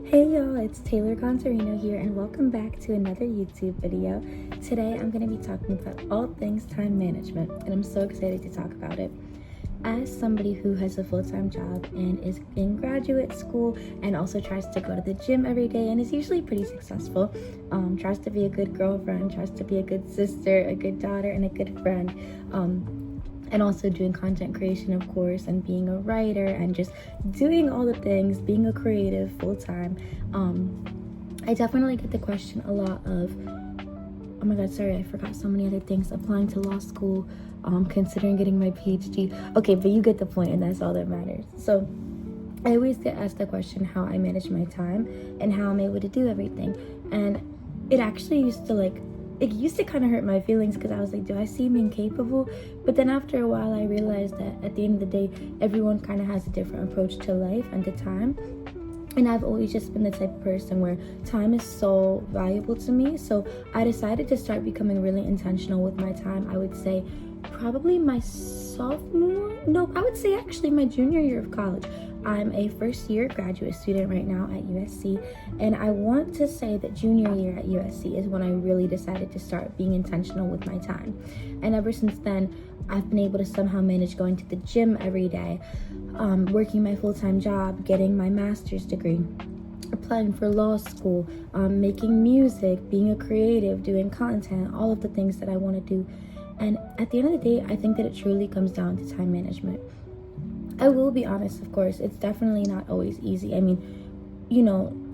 Hey y'all, it's Taylor Contarino here and welcome back to another YouTube video. Today I'm going to be talking about all things time management and I'm so excited to talk about it. As somebody who has a full-time job and is in graduate school and also tries to go to the gym every day and is usually pretty successful, tries to be a good girlfriend, tries to be a good sister, a good daughter, and a good friend, and also doing content creation, of course, and being a writer and just doing all the things, being a creative full-time. I definitely get the question a lot of, oh my god, sorry, I forgot so many other things, applying to law school, considering getting my PhD. Okay, but you get the point, and that's all that matters. So I always get asked the question how I manage my time and how I'm able to do everything. And it actually used to kind of hurt my feelings because I was like, do I seem incapable? But then after a while, I realized that at the end of the day, everyone kind of has a different approach to life and to time. And I've always just been the type of person where time is so valuable to me. So I decided to start becoming really intentional with my time. I would say probably my actually my junior year of college. I'm a first year graduate student right now at USC, and I want to say that junior year at USC is when I really decided to start being intentional with my time. And ever since then, I've been able to somehow manage going to the gym every day, working my full-time job, getting my master's degree, applying for law school, making music, being a creative, doing content, all of the things that I want to do. And at the end of the day, I think that it truly comes down to time management. I will be honest, of course, it's definitely not always easy. I mean,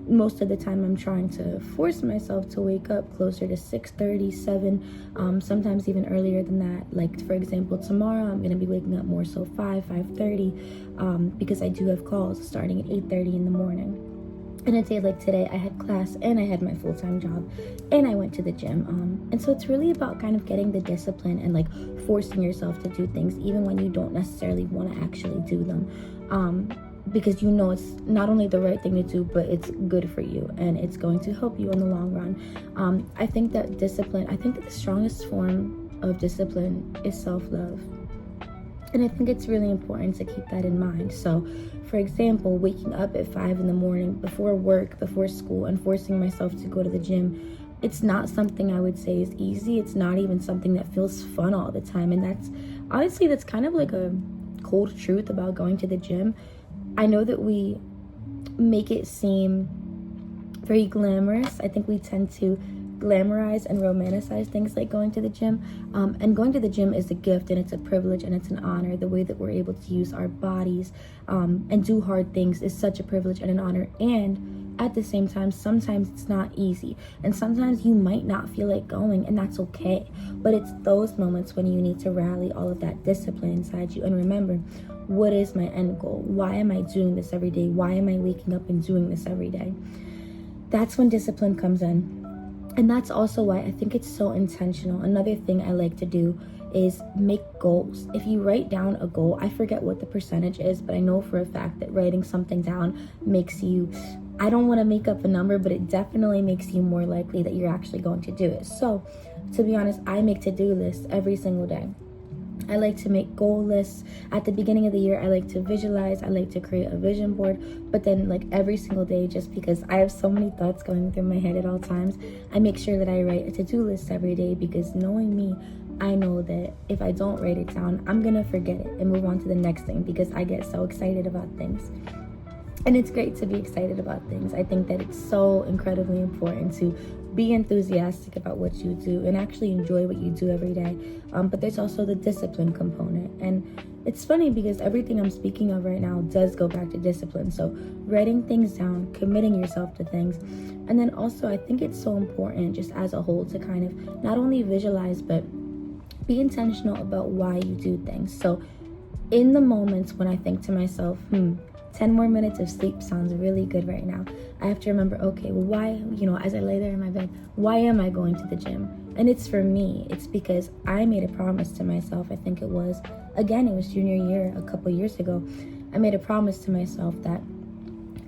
most of the time I'm trying to force myself to wake up closer to 6:30, 7, sometimes even earlier than that. Like, for example, tomorrow I'm going to be waking up more so 5:30, because I do have calls starting at 8:30 in the morning. And a day like today, I had class and I had my full-time job and I went to the gym. And so it's really about kind of getting the discipline and like forcing yourself to do things even when you don't necessarily want to actually do them. Because it's not only the right thing to do, but it's good for you and it's going to help you in the long run. I think that the strongest form of discipline is self-love. And I think it's really important to keep that in mind. So, for example, waking up at 5 in the morning before work, before school, and forcing myself to go to the gym, it's not something I would say is easy. It's not even something that feels fun all the time. And that's kind of like a cold truth about going to the gym. I know that we make it seem very glamorous. I think we tend to glamorize and romanticize things like going to the gym, and going to the gym is a gift and it's a privilege and it's an honor. The way that we're able to use our bodies and do hard things is such a privilege and an honor, and at the same time sometimes it's not easy and sometimes you might not feel like going, and that's okay. But it's those moments when you need to rally all of that discipline inside you and remember, what is my end goal? Why am I doing this every day? Why am I waking up and doing this every day? That's when discipline comes in. And that's also why I think it's so intentional. Another thing I like to do is make goals. If you write down a goal, I forget what the percentage is, but I know for a fact that writing something down makes you, I don't want to make up a number, but it definitely makes you more likely that you're actually going to do it. So, to be honest, I make to-do lists every single day. I like to make goal lists. At the beginning of the year, I like to visualize. I like to create a vision board. But then like every single day, just because I have so many thoughts going through my head at all times, I make sure that I write a to-do list every day, because knowing me, I know that if I don't write it down, I'm going to forget it and move on to the next thing because I get so excited about things. And it's great to be excited about things. I think that it's so incredibly important to be enthusiastic about what you do and actually enjoy what you do every day. But there's also the discipline component. And it's funny because everything I'm speaking of right now does go back to discipline. So writing things down, committing yourself to things. And then also I think it's so important just as a whole to kind of not only visualize, but be intentional about why you do things. So in the moments when I think to myself, 10 more minutes of sleep sounds really good right now, I have to remember, okay, well, why, as I lay there in my bed, why am I going to the gym? And it's for me. It's because I made a promise to myself. I think it was junior year, a couple years ago. I made a promise to myself that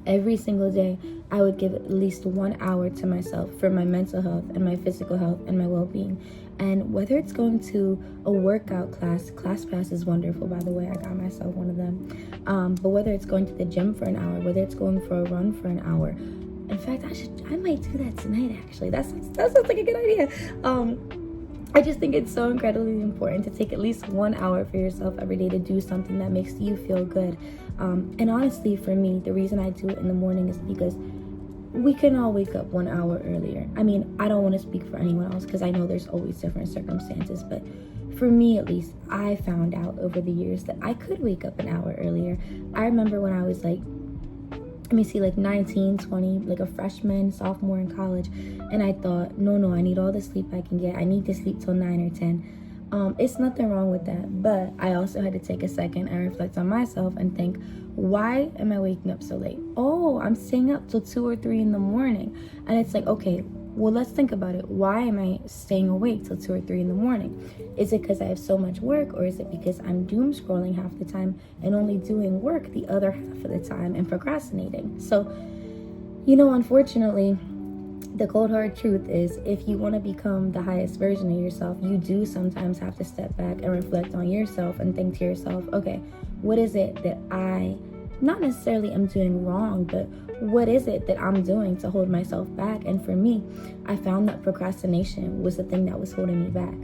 every single day I would give at least 1 hour to myself for my mental health and my physical health and my well-being. And whether it's going to a workout class pass is wonderful, by the way, I got myself one of them. But whether it's going to the gym for an hour, whether it's going for a run for an hour, In fact, I might do that tonight, actually. That sounds like a good idea. I just think it's so incredibly important to take at least 1 hour for yourself every day to do something that makes you feel good. And honestly, for me, the reason I do it in the morning is because we can all wake up 1 hour earlier. I mean, I don't want to speak for anyone else because I know there's always different circumstances, but for me at least, I found out over the years that I could wake up an hour earlier. I remember when I was like 19, 20, like a freshman, sophomore in college, and I thought, no, I need all the sleep I can get. I need to sleep till 9 or 10. It's nothing wrong with that, but I also had to take a second and reflect on myself and think, why am I waking up so late? Oh, I'm staying up till 2 or 3 in the morning. And it's like, okay, well, let's think about it. Why am I staying awake till 2 or 3 in the morning? Is it because I have so much work, or is it because I'm doom scrolling half the time and only doing work the other half of the time and procrastinating? So, unfortunately, the cold hard truth is, if you want to become the highest version of yourself, you do sometimes have to step back and reflect on yourself and think to yourself, okay, what is it that I not necessarily am doing wrong, but what is it that I'm doing to hold myself back? And for me, I found that procrastination was the thing that was holding me back.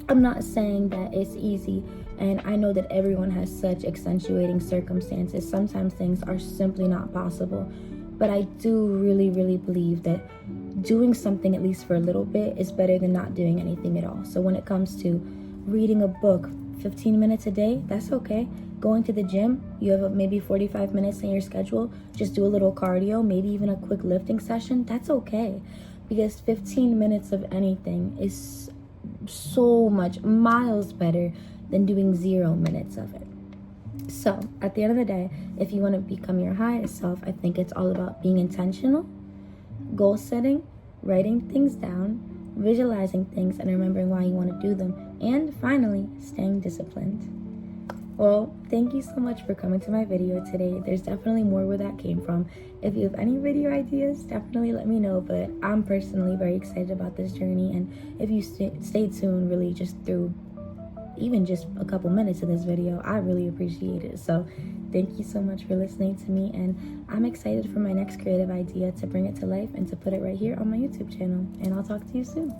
I'm not saying that it's easy, and I know that everyone has such accentuating circumstances. Sometimes things are simply not possible, but I do really, really believe that doing something at least for a little bit is better than not doing anything at all. So when it comes to reading a book 15 minutes a day, that's okay. Going to the gym, you have maybe 45 minutes in your schedule, just do a little cardio, maybe even a quick lifting session, that's okay. Because 15 minutes of anything is so much, miles better than doing 0 minutes of it. So at the end of the day, if you want to become your highest self, I think it's all about being intentional, goal setting, writing things down, visualizing things and remembering why you want to do them, and finally, staying disciplined. Well, thank you so much for coming to my video today. There's definitely more where that came from. If you have any video ideas, definitely let me know, but I'm personally very excited about this journey, and if you stay tuned really just through even just a couple minutes of this video, I really appreciate it. So thank you so much for listening to me, and I'm excited for my next creative idea to bring it to life and to put it right here on my YouTube channel, and I'll talk to you soon.